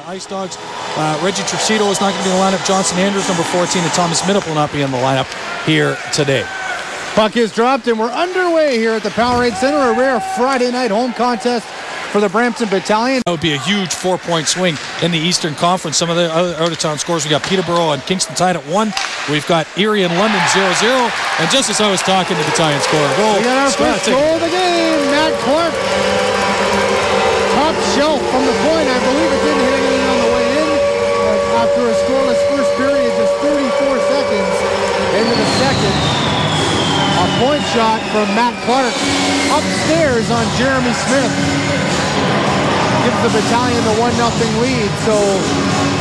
Ice Dogs. Reggie Trucito is not going to be in the lineup. Johnson Andrews, number 14, and Thomas Middle will not be in the lineup here today. Puck is dropped, and we're underway here at the Powerade Center. A rare Friday night home contest for the Brampton Battalion. That would be a huge 4-point swing in the Eastern Conference. Some of the other out-of-town scores, we got Peterborough and Kingston tied at 1. We've got Erie and London 0-0. And just as I was talking, the Battalion scorer. We got our first goal of the game. Matt Clark. Top shelf from the point. I believe it didn't hit anything on the way in. After a scoreless first period, just 34 seconds into the second. A point shot from Matt Clark upstairs on Jeremy Smith. Gives the Battalion the 1-0 lead. So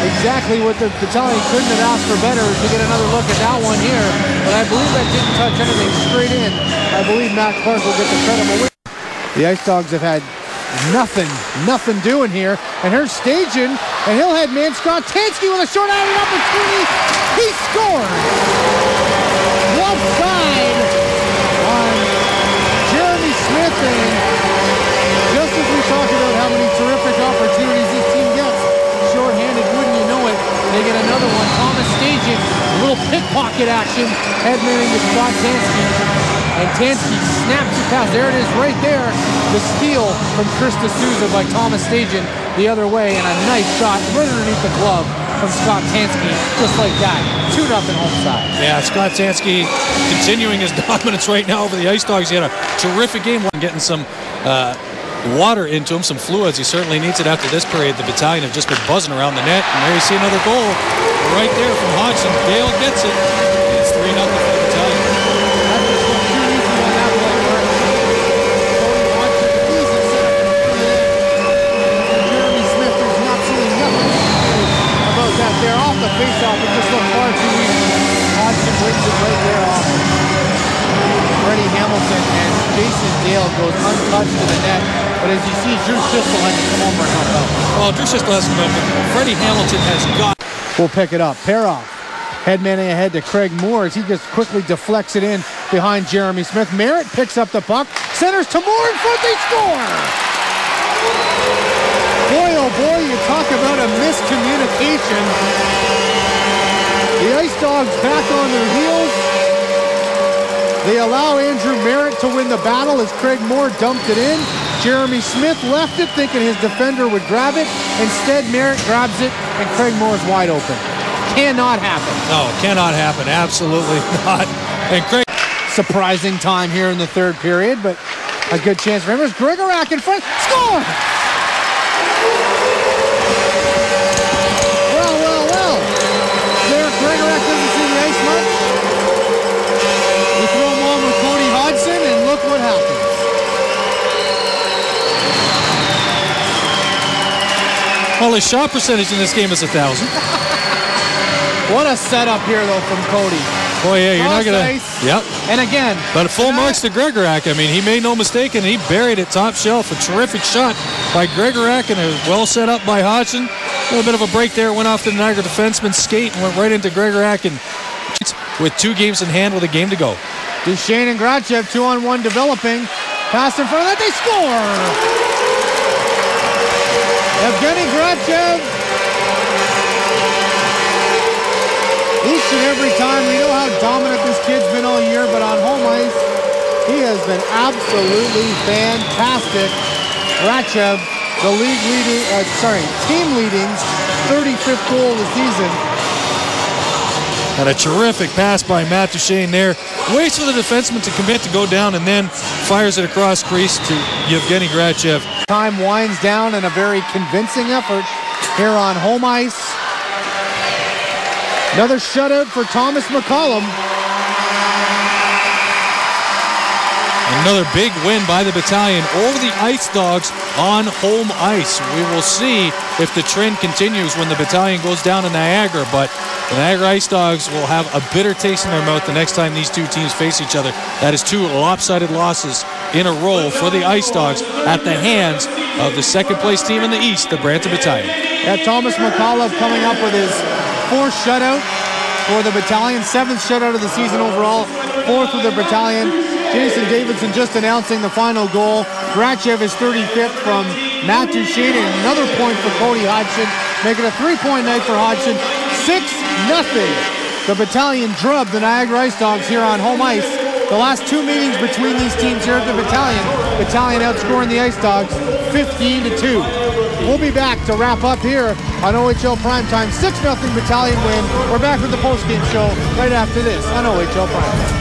exactly what the Battalion couldn't have asked for better to get another look at that one here. But I believe that didn't touch anything straight in. I believe Matt Clark will get the credible win. The Ice Dogs have had nothing doing here. And here's Stajan, and he'll head man Scott Tanski with a short-handed opportunity. He scored! Left side on Jeremy Smith, and just as we talk about how many terrific opportunities this team gets, short-handed, wouldn't you know it, they get another one. Thomas Stajan, a little pickpocket action, headmanning to Scott Tanski. And Tanski snaps the pass. There it is right there. The steal from Chris D'Souza by Thomas Stajan the other way, and a nice shot right underneath the glove from Scott Tanski, just like that. 2-0 home side. Yeah, Scott Tanski continuing his dominance right now over the Ice Dogs. He had a terrific game, getting some water into him, some fluids. He certainly needs it after this period. The Battalion have just been buzzing around the net, and there you see another goal right there from Hodgson. Dale gets it. It's 3-0 for the Battalion. They're off the face-off. It just looked far too easy. Hodgson brings it right there off. Freddie Hamilton and Jason Dale goes untouched to the net. But as you see, Drew Schistel has to come over and help out. Well, Drew Schistel has to come over. Freddie Hamilton has got... We'll pick it up. Peroff headmanning ahead to Craig Moore as he just quickly deflects it in behind Jeremy Smith. Merrett picks up the puck. Centers to Moore in front. They score! Boy, oh boy, you talk about a miscommunication. The Ice Dogs back on their heels. They allow Andrew Merrett to win the battle as Craig Moore dumped it in. Jeremy Smith left it thinking his defender would grab it. Instead, Merrett grabs it, and Craig Moore's wide open. Cannot happen. No, cannot happen. Absolutely not. And Craig... Surprising time here in the third period, but a good chance for him. There's Gregorack in front. Score! Well. Gregorack doesn't see the ice much. You throw him on with Cody Hodgson, and look what happens. Well, his shot percentage in this game is 1,000. What a setup here, though, from Cody. Boy, yeah, you're not going to... Yep. And again... But full marks to Gregorack. I mean, he made no mistake, and he buried it top shelf. A terrific shot by Gregorack, and it was well set up by Hodgson. A little bit of a break there. Went off the Niagara defenseman's skate and went right into Gregorack, and with 2 games in hand with a game to go. Duchene and Grachev, 2-on-1 developing. Pass in front of that. They score! Evgeny Grachev. Each and every time, we know how dominant this kid's been all year, but on home ice, he has been absolutely fantastic. Grachev, the team leading 35th goal of the season. And a terrific pass by Matt Duchene there. Waits for the defenseman to commit to go down and then fires it across crease to Evgeny Grachev. Time winds down in a very convincing effort here on home ice. Another shutout for Thomas McCollum. Another big win by the Battalion over the Ice Dogs on home ice. We will see if the trend continues when the Battalion goes down to Niagara, but the Niagara Ice Dogs will have a bitter taste in their mouth the next time these two teams face each other. That is 2 lopsided losses in a row for the Ice Dogs at the hands of the second-place team in the East, the Brampton Battalion. Yeah, Thomas McCollum coming up with his 4th shutout for the Battalion, 7th shutout of the season overall, 4th with the Battalion. Jason Davidson just announcing the final goal. Grachev is 35th from Matt Duchene, and another point for Cody Hodgson, making a 3-point night for Hodgson. 6-0. The Battalion drubbed the Niagara Ice Dogs here on home ice. The last 2 meetings between these teams here at the Battalion outscoring the Ice Dogs 15-2. We'll be back to wrap up here on OHL Primetime. 6-0 Battalion win. We're back with the postgame show right after this on OHL Primetime.